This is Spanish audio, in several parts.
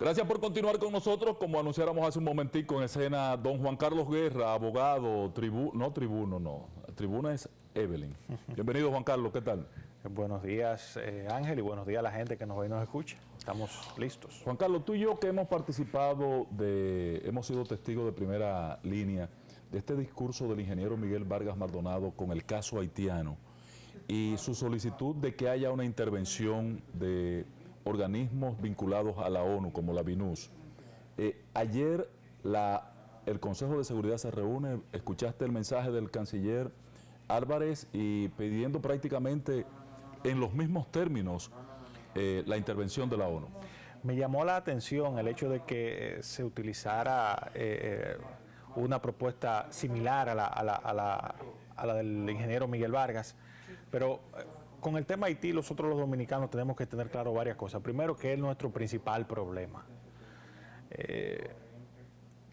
Gracias por continuar con nosotros. Como anunciáramos hace un momentico en escena, don Juan Carlos Guerra, abogado, tribuna es Evelyn. Bienvenido, Juan Carlos, ¿qué tal? Buenos días, Ángel, y buenos días a la gente que nos ve y nos escucha. Estamos listos. Juan Carlos, tú y yo que hemos participado hemos sido testigos de primera línea de este discurso del ingeniero Miguel Vargas Maldonado con el caso haitiano y su solicitud de que haya una intervención de organismos vinculados a la ONU, como la BINUS. Ayer el Consejo de Seguridad se reúne, escuchaste el mensaje del canciller Álvarez y pidiendo prácticamente en los mismos términos la intervención de la ONU. Me llamó la atención el hecho de que se utilizara una propuesta similar a la del ingeniero Miguel Vargas, pero con el tema Haití, nosotros los dominicanos tenemos que tener claro varias cosas. Primero, que es nuestro principal problema.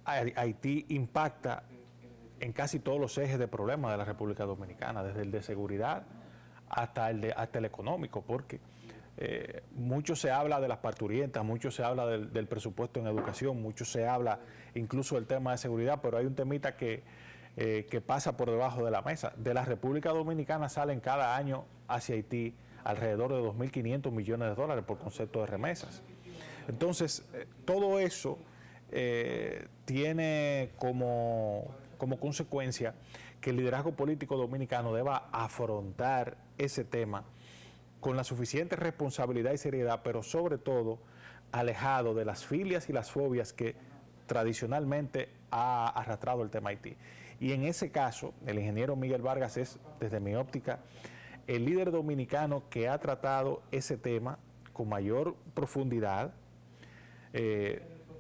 Haití impacta en casi todos los ejes de problemas de la República Dominicana, desde el de seguridad hasta el económico, porque mucho se habla de las parturientas, mucho se habla del presupuesto en educación, mucho se habla incluso del tema de seguridad, pero hay un temita que pasa por debajo de la mesa. De la República Dominicana salen cada año hacia Haití alrededor de 2.500 millones de dólares por concepto de remesas. Entonces, todo eso tiene como consecuencia que el liderazgo político dominicano deba afrontar ese tema con la suficiente responsabilidad y seriedad, pero sobre todo alejado de las filias y las fobias que tradicionalmente ha arrastrado el tema Haití. Y en ese caso, el ingeniero Miguel Vargas es, desde mi óptica, el líder dominicano que ha tratado ese tema con mayor profundidad,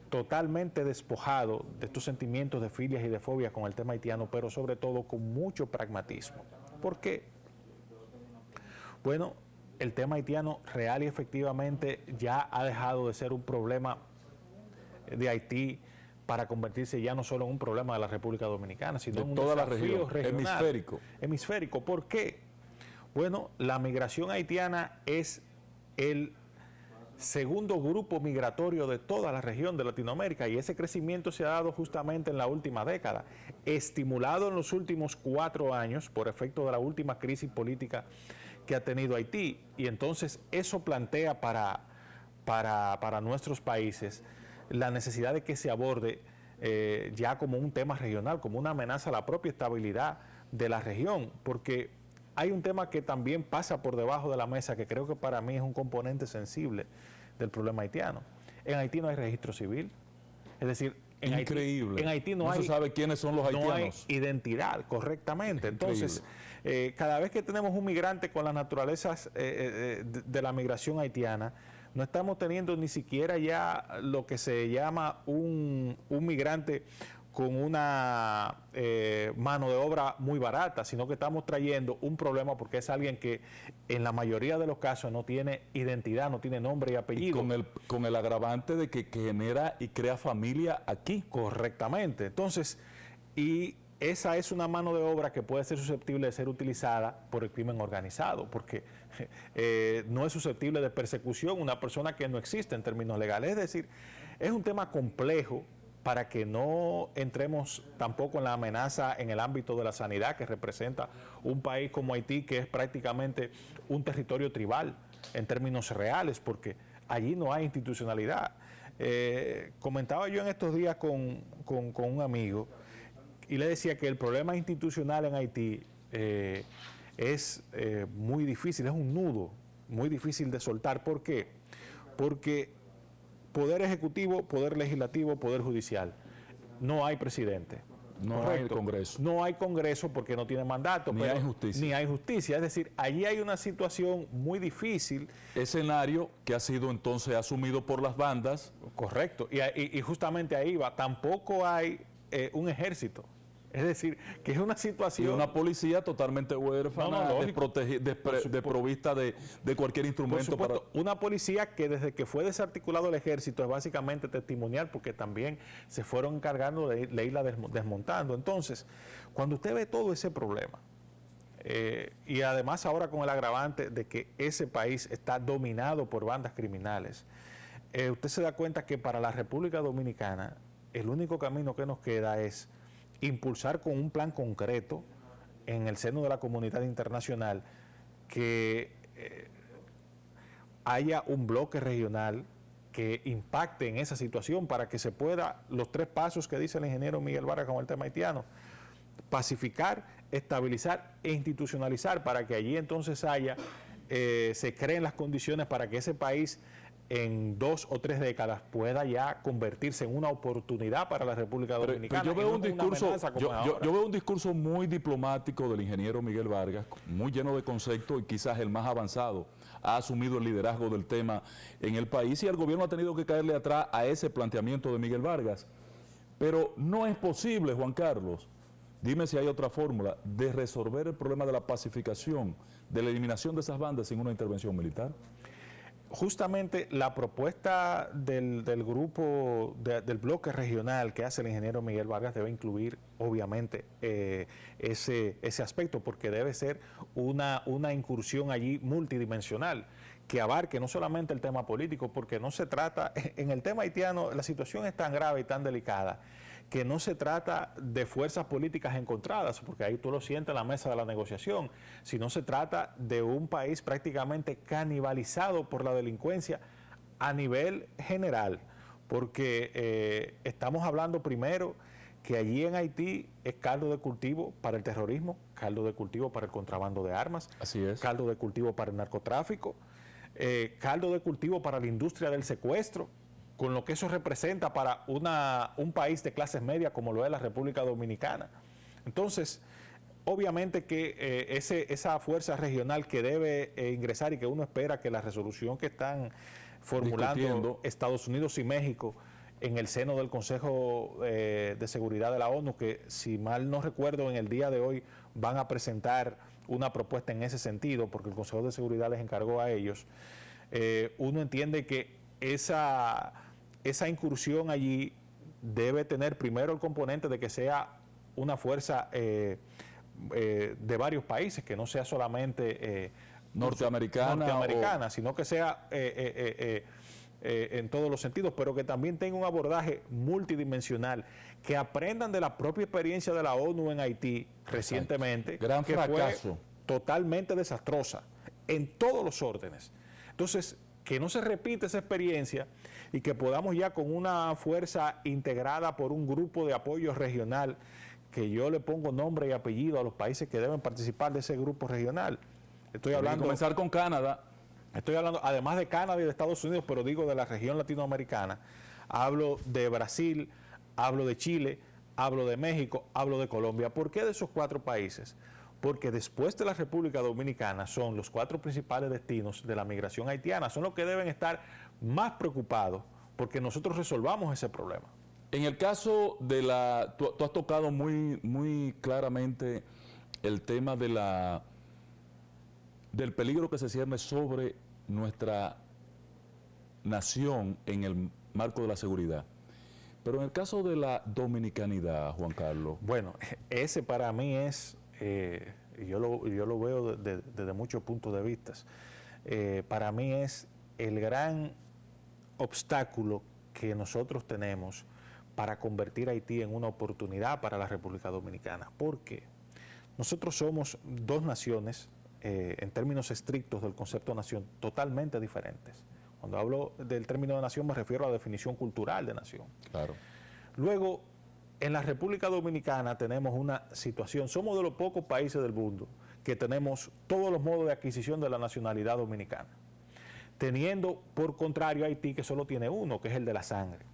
totalmente despojado de estos sentimientos de filias y de fobias con el tema haitiano, pero sobre todo con mucho pragmatismo. ¿Por qué? Bueno, el tema haitiano real y efectivamente ya ha dejado de ser un problema de Haití para convertirse ya no solo en un problema de la República Dominicana, sino en un toda la desafío región, regional, hemisférico. ¿Por qué? Bueno, la migración haitiana es el segundo grupo migratorio de toda la región de Latinoamérica y ese crecimiento se ha dado justamente en la última década, estimulado en los últimos 4 años por efecto de la última crisis política que ha tenido Haití. Y entonces eso plantea para nuestros países la necesidad de que se aborde ya como un tema regional, como una amenaza a la propia estabilidad de la región, porque hay un tema que también pasa por debajo de la mesa, que creo que para mí es un componente sensible del problema haitiano. En Haití no hay registro civil, es decir, en Haití no se sabe quiénes son los haitianos. No hay identidad, correctamente. Entonces, cada vez que tenemos un migrante con las naturalezas de la migración haitiana, no estamos teniendo ni siquiera ya lo que se llama un migrante con una mano de obra muy barata, sino que estamos trayendo un problema porque es alguien que en la mayoría de los casos no tiene identidad, no tiene nombre y apellido. Y con el agravante de que genera y crea familia aquí. Correctamente. Entonces, y esa es una mano de obra que puede ser susceptible de ser utilizada por el crimen organizado, porque no es susceptible de persecución una persona que no existe en términos legales. Es decir, es un tema complejo para que no entremos tampoco en la amenaza en el ámbito de la sanidad que representa un país como Haití, que es prácticamente un territorio tribal en términos reales, porque allí no hay institucionalidad. Comentaba yo en estos días con un amigo y le decía que el problema institucional en Haití es muy difícil, es un nudo muy difícil de soltar. ¿Por qué? Porque Poder Ejecutivo, Poder Legislativo, Poder Judicial. No hay presidente. No hay Congreso. No hay Congreso porque no tiene mandato. Ni hay justicia. Ni hay justicia. Es decir, allí hay una situación muy difícil. Escenario que ha sido entonces asumido por las bandas. Correcto. Y justamente ahí va. Tampoco hay un ejército. Es decir, que es una situación... Y una policía totalmente huérfana, desprovista de cualquier instrumento. Por supuesto, una policía que desde que fue desarticulado el ejército es básicamente testimonial, porque también se fueron encargando de irla desmontando. Entonces, cuando usted ve todo ese problema, y además ahora con el agravante de que ese país está dominado por bandas criminales, usted se da cuenta que para la República Dominicana el único camino que nos queda es impulsar con un plan concreto en el seno de la comunidad internacional que haya un bloque regional que impacte en esa situación para que se pueda, los 3 pasos que dice el ingeniero Miguel Vargas con el tema haitiano, pacificar, estabilizar e institucionalizar para que allí entonces se creen las condiciones para que ese país en 2 o 3 décadas pueda ya convertirse en una oportunidad para la República Dominicana. Pero yo veo un discurso muy diplomático del ingeniero Miguel Vargas, muy lleno de conceptos y quizás el más avanzado. Ha asumido el liderazgo del tema en el país y el gobierno ha tenido que caerle atrás a ese planteamiento de Miguel Vargas. Pero no es posible, Juan Carlos, dime si hay otra fórmula, de resolver el problema de la pacificación, de la eliminación de esas bandas sin una intervención militar. Justamente la propuesta del grupo, del bloque regional que hace el ingeniero Miguel Vargas debe incluir, obviamente, ese aspecto, porque debe ser una incursión allí multidimensional, que abarque no solamente el tema político, porque no se trata, en el tema haitiano la situación es tan grave y tan delicada, que no se trata de fuerzas políticas encontradas, porque ahí tú lo sientes en la mesa de la negociación, sino se trata de un país prácticamente canibalizado por la delincuencia a nivel general, porque estamos hablando primero que allí en Haití es caldo de cultivo para el terrorismo, caldo de cultivo para el contrabando de armas, así es, caldo de cultivo para el narcotráfico, caldo de cultivo para la industria del secuestro, con lo que eso representa para un país de clases medias como lo es la República Dominicana. Entonces, obviamente que esa fuerza regional que debe ingresar y que uno espera que la resolución que están formulando Estados Unidos y México en el seno del Consejo de Seguridad de la ONU, que si mal no recuerdo en el día de hoy van a presentar una propuesta en ese sentido, porque el Consejo de Seguridad les encargó a ellos, uno entiende que esa incursión allí debe tener primero el componente de que sea una fuerza de varios países, que no sea solamente norteamericana, sino que sea en todos los sentidos, pero que también tenga un abordaje multidimensional, que aprendan de la propia experiencia de la ONU en Haití recientemente, gran que fracaso, fue totalmente desastrosa en todos los órdenes. Entonces, que no se repita esa experiencia y que podamos ya con una fuerza integrada por un grupo de apoyo regional, que yo le pongo nombre y apellido a los países que deben participar de ese grupo regional. Estoy hablando, comenzar con Canadá. Estoy hablando, además de Canadá y de Estados Unidos, pero digo de la región latinoamericana. Hablo de Brasil, hablo de Chile, hablo de México, hablo de Colombia. ¿Por qué de esos 4 países? Porque después de la República Dominicana son los 4 principales destinos de la migración haitiana, son los que deben estar más preocupados porque nosotros resolvamos ese problema. En el caso de tú has tocado muy claramente el tema del peligro que se cierne sobre nuestra nación en el marco de la seguridad. Pero en el caso de la dominicanidad, Juan Carlos. Bueno, ese para mí es... yo lo veo desde muchos puntos de vista. Para mí es el gran obstáculo que nosotros tenemos para convertir a Haití en una oportunidad para la República Dominicana. ¿Por qué? Nosotros somos 2 naciones, en términos estrictos del concepto de nación, totalmente diferentes. Cuando hablo del término de nación me refiero a la definición cultural de nación. Claro. Luego, en la República Dominicana tenemos una situación, somos de los pocos países del mundo que tenemos todos los modos de adquisición de la nacionalidad dominicana, teniendo por contrario a Haití, que solo tiene uno, que es el de la sangre.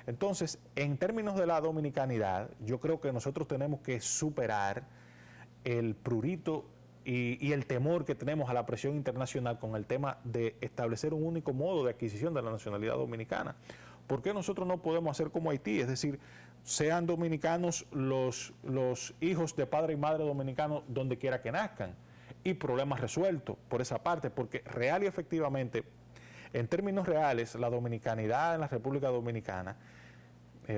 Entonces, en términos de la dominicanidad, yo creo que nosotros tenemos que superar el prurito y el temor que tenemos a la presión internacional con el tema de establecer un único modo de adquisición de la nacionalidad dominicana. ¿Por qué nosotros no podemos hacer como Haití? Es decir, sean dominicanos los hijos de padre y madre dominicanos donde quiera que nazcan, y problemas resueltos por esa parte, porque real y efectivamente, en términos reales, la dominicanidad en la República Dominicana,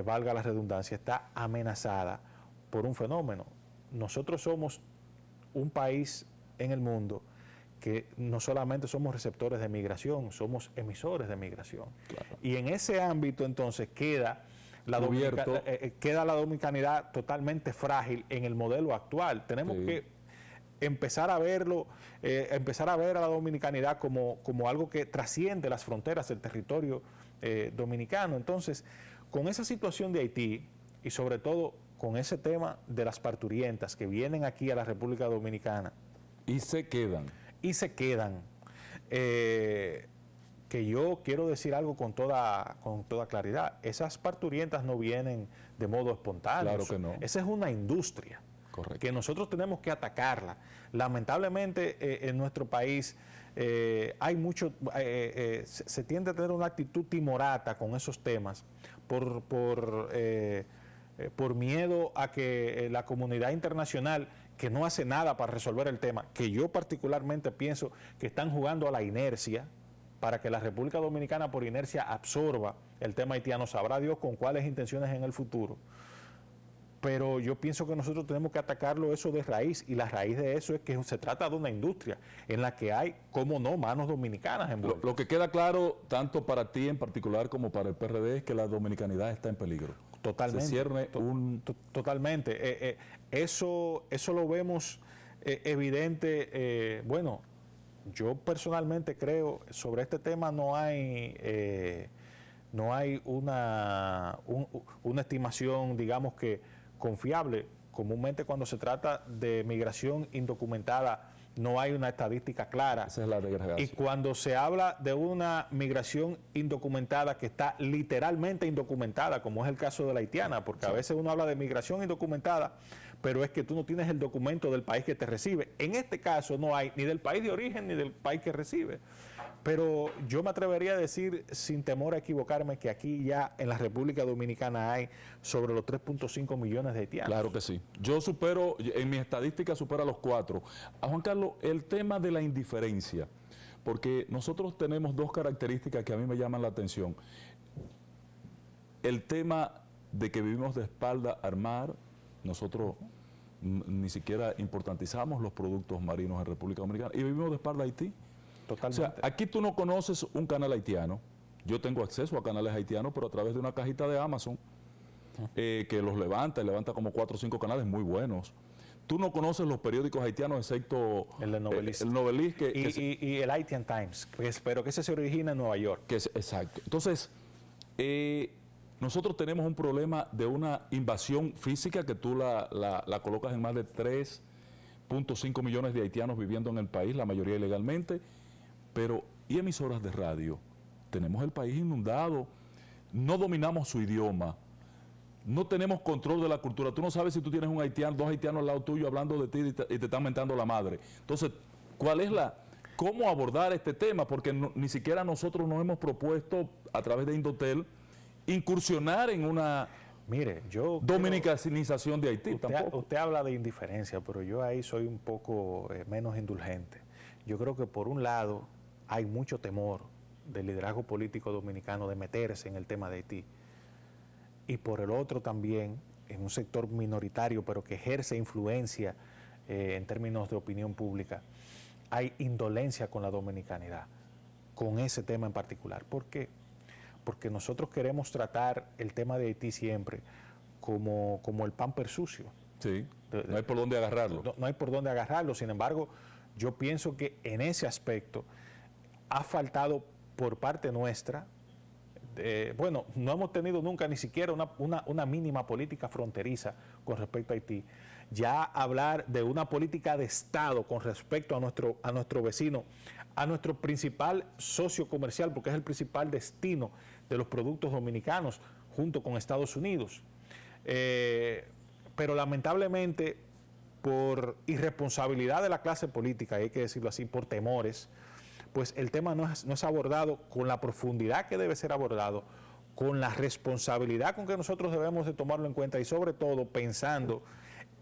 valga la redundancia, está amenazada por un fenómeno. Nosotros somos un país en el mundo que no solamente somos receptores de migración, somos emisores de migración. Claro. Y en ese ámbito entonces queda la dominicanidad totalmente frágil en el modelo actual. Tenemos que empezar a verlo, empezar a ver a la dominicanidad como algo que trasciende las fronteras del territorio dominicano. Entonces, con esa situación de Haití y sobre todo con ese tema de las parturientas que vienen aquí a la República Dominicana. Y se quedan. Que yo quiero decir algo con toda claridad. Esas parturientas no vienen de modo espontáneo. Claro que no. Esa es una industria. Correcto. Que nosotros tenemos que atacarla. Lamentablemente en nuestro país hay mucho, se tiende a tener una actitud timorata con esos temas por miedo a que la comunidad internacional, que no hace nada para resolver el tema, que yo particularmente pienso que están jugando a la inercia para que la República Dominicana por inercia absorba el tema haitiano, sabrá Dios con cuáles intenciones en el futuro. Pero yo pienso que nosotros tenemos que atacarlo eso de raíz, y la raíz de eso es que se trata de una industria en la que hay, cómo no, manos dominicanas envueltas. Lo que queda claro, tanto para ti en particular como para el PRD, es que la dominicanidad está en peligro. Totalmente. Se cierne totalmente. Eso lo vemos evidente. Bueno, yo personalmente creo sobre este tema no hay una estimación, digamos que confiable. Comúnmente cuando se trata de migración indocumentada no hay una estadística clara. Esa es la desgracia. Y cuando se habla de una migración indocumentada que está literalmente indocumentada, como es el caso de la haitiana, porque a veces uno habla de migración indocumentada, pero es que tú no tienes el documento del país que te recibe. En este caso no hay ni del país de origen ni del país que recibe. Pero yo me atrevería a decir, sin temor a equivocarme, que aquí ya en la República Dominicana hay sobre los 3.5 millones de haitianos. Claro que sí. Yo supero, en mi estadística supera los 4. A Juan Carlos, el tema de la indiferencia, porque nosotros tenemos dos características que a mí me llaman la atención. El tema de que vivimos de espalda al mar, nosotros ni siquiera importantizamos los productos marinos en República Dominicana, y vivimos de espalda a Haití. Totalmente. O sea, aquí tú no conoces un canal haitiano. Yo tengo acceso a canales haitianos, pero a través de una cajita de Amazon que los levanta como 4 o 5 canales muy buenos. Tú no conoces los periódicos haitianos, excepto el de Novelist. El Novelist y el Haitian Times, pero que ese se origina en Nueva York. Exacto. Entonces, nosotros tenemos un problema de una invasión física que tú la colocas en más de 3.5 millones de haitianos viviendo en el país, la mayoría ilegalmente. Pero, ¿y emisoras de radio? Tenemos el país inundado, no dominamos su idioma, no tenemos control de la cultura. Tú no sabes si tú tienes un haitiano, 2 haitianos al lado tuyo hablando de ti y te están mentando la madre. Entonces, ¿cómo abordar este tema? Porque ni siquiera nosotros nos hemos propuesto, a través de Indotel, incursionar en una dominicanización de Haití. Usted habla de indiferencia, pero yo ahí soy un poco menos indulgente. Yo creo que por un lado hay mucho temor del liderazgo político dominicano de meterse en el tema de Haití. Y por el otro también, en un sector minoritario, pero que ejerce influencia en términos de opinión pública, hay indolencia con la dominicanidad, con ese tema en particular. ¿Por qué? Porque nosotros queremos tratar el tema de Haití siempre como el pamper sucio. Sí, no hay por dónde agarrarlo. No hay por dónde agarrarlo, sin embargo, yo pienso que en ese aspecto ha faltado por parte nuestra, no hemos tenido nunca ni siquiera una mínima política fronteriza con respecto a Haití. Ya hablar de una política de Estado con respecto a nuestro vecino, a nuestro principal socio comercial, porque es el principal destino de los productos dominicanos, junto con Estados Unidos. Pero lamentablemente, por irresponsabilidad de la clase política, hay que decirlo así, por temores, pues el tema no es abordado con la profundidad que debe ser abordado, con la responsabilidad con que nosotros debemos de tomarlo en cuenta y sobre todo pensando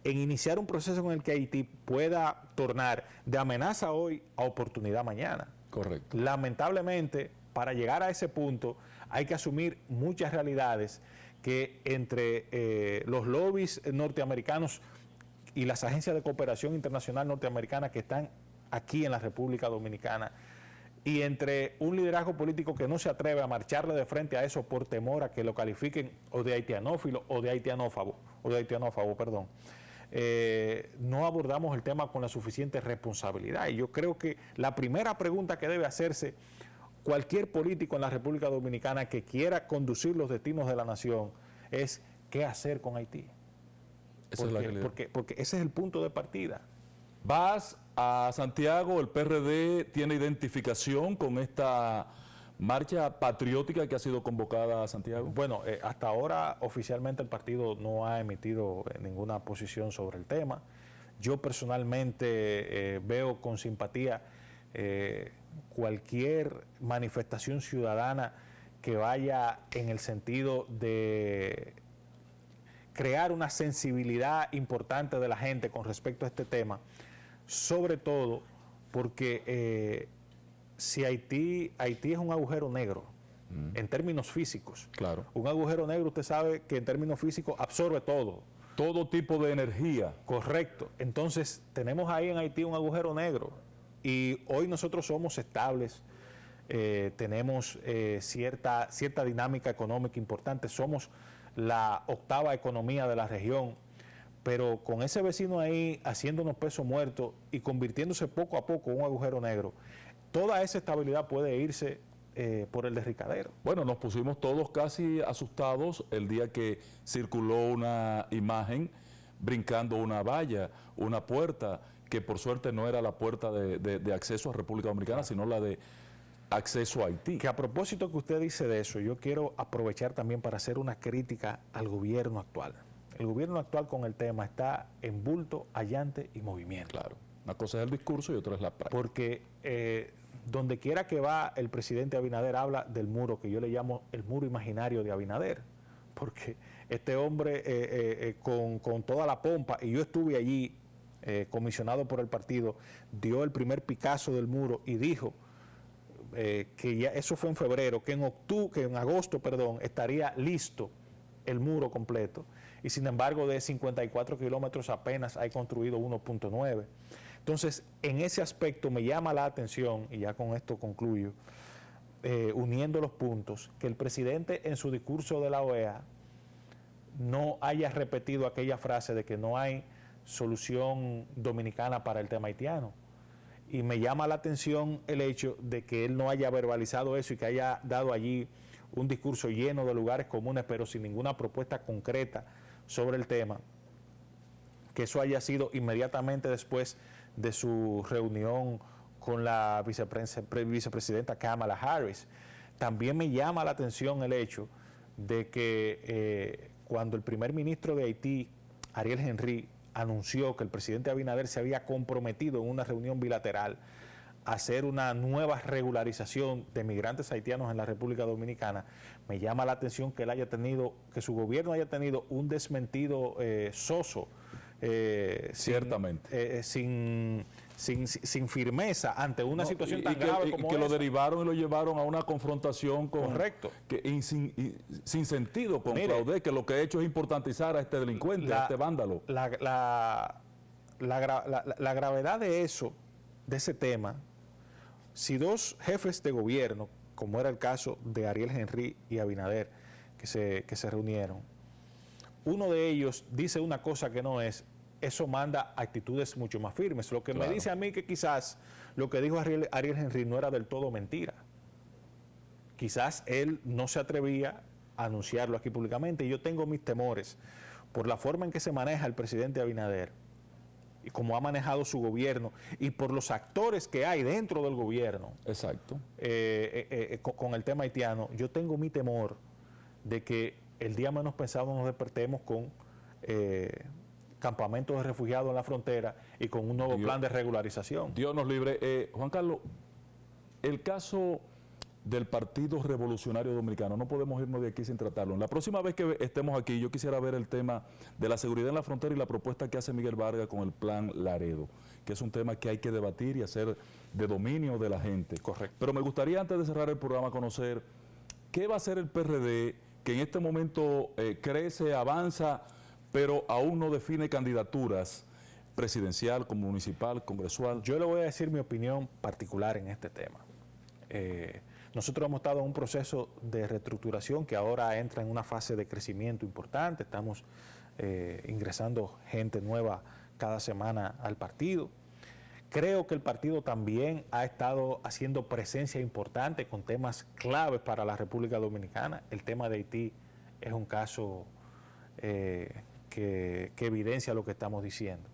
en iniciar un proceso en el que Haití pueda tornar de amenaza hoy a oportunidad mañana. Correcto. Lamentablemente, para llegar a ese punto hay que asumir muchas realidades que entre los lobbies norteamericanos y las agencias de cooperación internacional norteamericanas que están aquí en la República Dominicana, y entre un liderazgo político que no se atreve a marcharle de frente a eso por temor a que lo califiquen o de haitianófilo o de haitianófobo, perdón, no abordamos el tema con la suficiente responsabilidad. Y yo creo que la primera pregunta que debe hacerse cualquier político en la República Dominicana que quiera conducir los destinos de la nación es ¿qué hacer con Haití? Porque ese es el punto de partida. Vas a Santiago, el PRD tiene identificación con esta marcha patriótica que ha sido convocada a Santiago. Bueno, hasta ahora oficialmente el partido no ha emitido ninguna posición sobre el tema. Yo personalmente veo con simpatía cualquier manifestación ciudadana que vaya en el sentido de crear una sensibilidad importante de la gente con respecto a este tema, sobre todo porque si Haití es un agujero negro en términos físicos. Claro. Un agujero negro, usted sabe que en términos físicos absorbe todo. Todo tipo de energía. Correcto. Entonces, tenemos ahí en Haití un agujero negro y hoy nosotros somos estables, tenemos cierta dinámica económica importante, somos la 8ª economía de la región, pero con ese vecino ahí haciéndonos peso muerto y convirtiéndose poco a poco en un agujero negro, toda esa estabilidad puede irse por el derricadero. Bueno, nos pusimos todos casi asustados el día que circuló una imagen brincando una valla, una puerta, que por suerte no era la puerta de acceso a República Dominicana, sino la de acceso a Haití. Que a propósito que usted dice de eso, yo quiero aprovechar también para hacer una crítica al gobierno actual. El gobierno actual con el tema está en bulto, allante y movimiento. Claro, una cosa es el discurso y otra es la práctica. Porque donde quiera que va el presidente Abinader habla del muro, que yo le llamo el muro imaginario de Abinader, porque este hombre con toda la pompa, y yo estuve allí comisionado por el partido, dio el primer Picasso del muro y dijo que ya eso fue en febrero, que en agosto estaría listo el muro completo, y sin embargo de 54 kilómetros apenas hay construido 1.9. Entonces, en ese aspecto me llama la atención, y ya con esto concluyo, uniendo los puntos, que el presidente en su discurso de la OEA no haya repetido aquella frase de que no hay solución dominicana para el tema haitiano. Y me llama la atención el hecho de que él no haya verbalizado eso y que haya dado allí un discurso lleno de lugares comunes, pero sin ninguna propuesta concreta sobre el tema, que eso haya sido inmediatamente después de su reunión con la vicepresidenta Kamala Harris. También me llama la atención el hecho de que cuando el primer ministro de Haití, Ariel Henry, anunció que el presidente Abinader se había comprometido en una reunión bilateral a hacer una nueva regularización de migrantes haitianos en la República Dominicana, me llama la atención que él haya tenido, que su gobierno haya tenido un desmentido soso, ciertamente, sin firmeza ante una situación tan grave como que esa. lo derivaron y lo llevaron a una confrontación con correcto, sin sentido con Claudette, que lo que ha hecho es importantizar a este delincuente, a este vándalo. La gravedad de eso, de ese tema, si dos jefes de gobierno, como era el caso de Ariel Henry y Abinader, que se reunieron, uno de ellos dice una cosa que no es, eso manda actitudes mucho más firmes. Lo que me dice a mí que quizás lo que dijo Ariel Henry no era del todo mentira. Quizás él no se atrevía a anunciarlo aquí públicamente, y yo tengo mis temores por la forma en que se maneja el presidente Abinader y cómo ha manejado su gobierno y por los actores que hay dentro del gobierno. Exacto. Con el tema haitiano, yo tengo mi temor de que el día menos pensado nos despertemos con campamentos de refugiados en la frontera y con un nuevo plan de regularización. Dios nos libre. Juan Carlos, el caso del Partido Revolucionario Dominicano, no podemos irnos de aquí sin tratarlo. La próxima vez que estemos aquí, yo quisiera ver el tema de la seguridad en la frontera y la propuesta que hace Miguel Vargas con el Plan Laredo, que es un tema que hay que debatir y hacer de dominio de la gente. Correcto. Pero me gustaría, antes de cerrar el programa, conocer qué va a hacer el PRD, que en este momento crece, avanza, pero aún no define candidaturas presidencial, como municipal, congresual? Yo le voy a decir mi opinión particular en este tema. Nosotros hemos estado en un proceso de reestructuración que ahora entra en una fase de crecimiento importante. Estamos ingresando gente nueva cada semana al partido. Creo que el partido también ha estado haciendo presencia importante con temas claves para la República Dominicana. El tema de Haití es un caso que evidencia lo que estamos diciendo.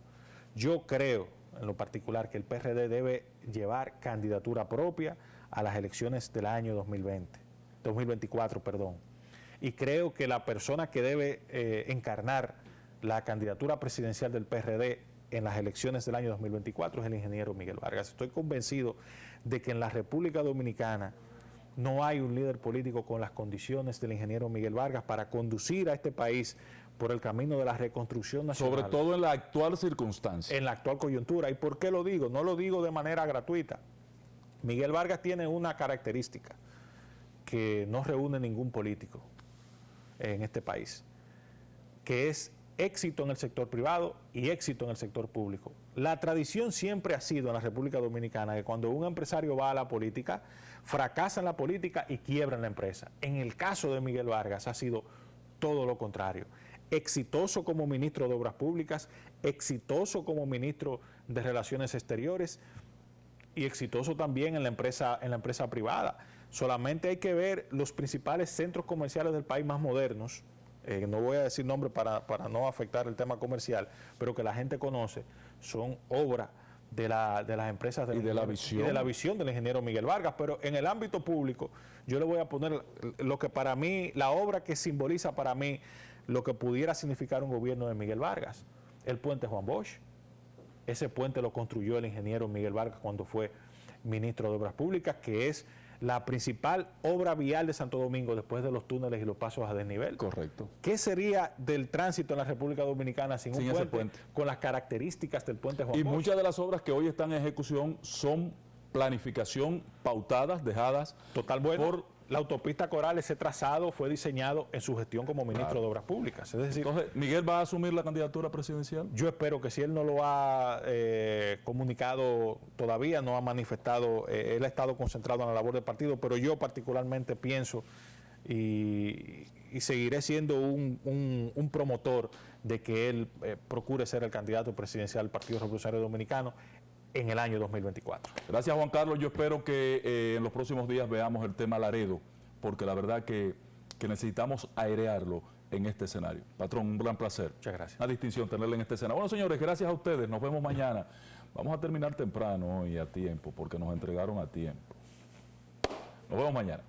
Yo creo, en lo particular, que el PRD debe llevar candidatura propia a las elecciones del año 2024, perdón. Y creo que la persona que debe encarnar la candidatura presidencial del PRD en las elecciones del año 2024 es el ingeniero Miguel Vargas. Estoy convencido de que en la República Dominicana no hay un líder político con las condiciones del ingeniero Miguel Vargas para conducir a este país por el camino de la reconstrucción nacional. Sobre todo en la actual circunstancia. En la actual coyuntura. ¿Y por qué lo digo? No lo digo de manera gratuita. Miguel Vargas tiene una característica que no reúne ningún político en este país, que es éxito en el sector privado y éxito en el sector público. La tradición siempre ha sido en la República Dominicana que cuando un empresario va a la política, fracasa en la política y quiebra en la empresa. En el caso de Miguel Vargas ha sido todo lo contrario. Exitoso como ministro de Obras Públicas, exitoso como ministro de Relaciones Exteriores y exitoso también en la empresa privada. Solamente hay que ver los principales centros comerciales del país más modernos. No voy a decir nombre para no afectar el tema comercial, pero que la gente conoce, son obra de las empresas y de la visión del ingeniero Miguel Vargas. Pero en el ámbito público, yo le voy a poner lo que para mí, la obra que simboliza para mí lo que pudiera significar un gobierno de Miguel Vargas, el puente Juan Bosch. Ese puente lo construyó el ingeniero Miguel Vargas cuando fue ministro de Obras Públicas, que es la principal obra vial de Santo Domingo después de los túneles y los pasos a desnivel. Correcto. ¿Qué sería del tránsito en la República Dominicana sin un puente con las características del puente Juan Bosch? Y muchas de las obras que hoy están en ejecución son planificación pautadas, dejadas por la autopista Coral. Ese trazado fue diseñado en su gestión como ministro de Obras Públicas. Es decir, entonces, ¿Miguel va a asumir la candidatura presidencial? Yo espero que si él no lo ha comunicado todavía, no ha manifestado, él ha estado concentrado en la labor del partido, pero yo particularmente pienso y seguiré siendo un promotor de que él procure ser el candidato presidencial del Partido Revolucionario Dominicano en el año 2024. Gracias, Juan Carlos. Yo espero que en los próximos días veamos el tema Laredo, porque la verdad que necesitamos airearlo en este escenario. Patrón, un gran placer. Muchas gracias. Una distinción tenerle en este escenario. Bueno, señores, gracias a ustedes. Nos vemos mañana. Vamos a terminar temprano y a tiempo, porque nos entregaron a tiempo. Nos vemos mañana.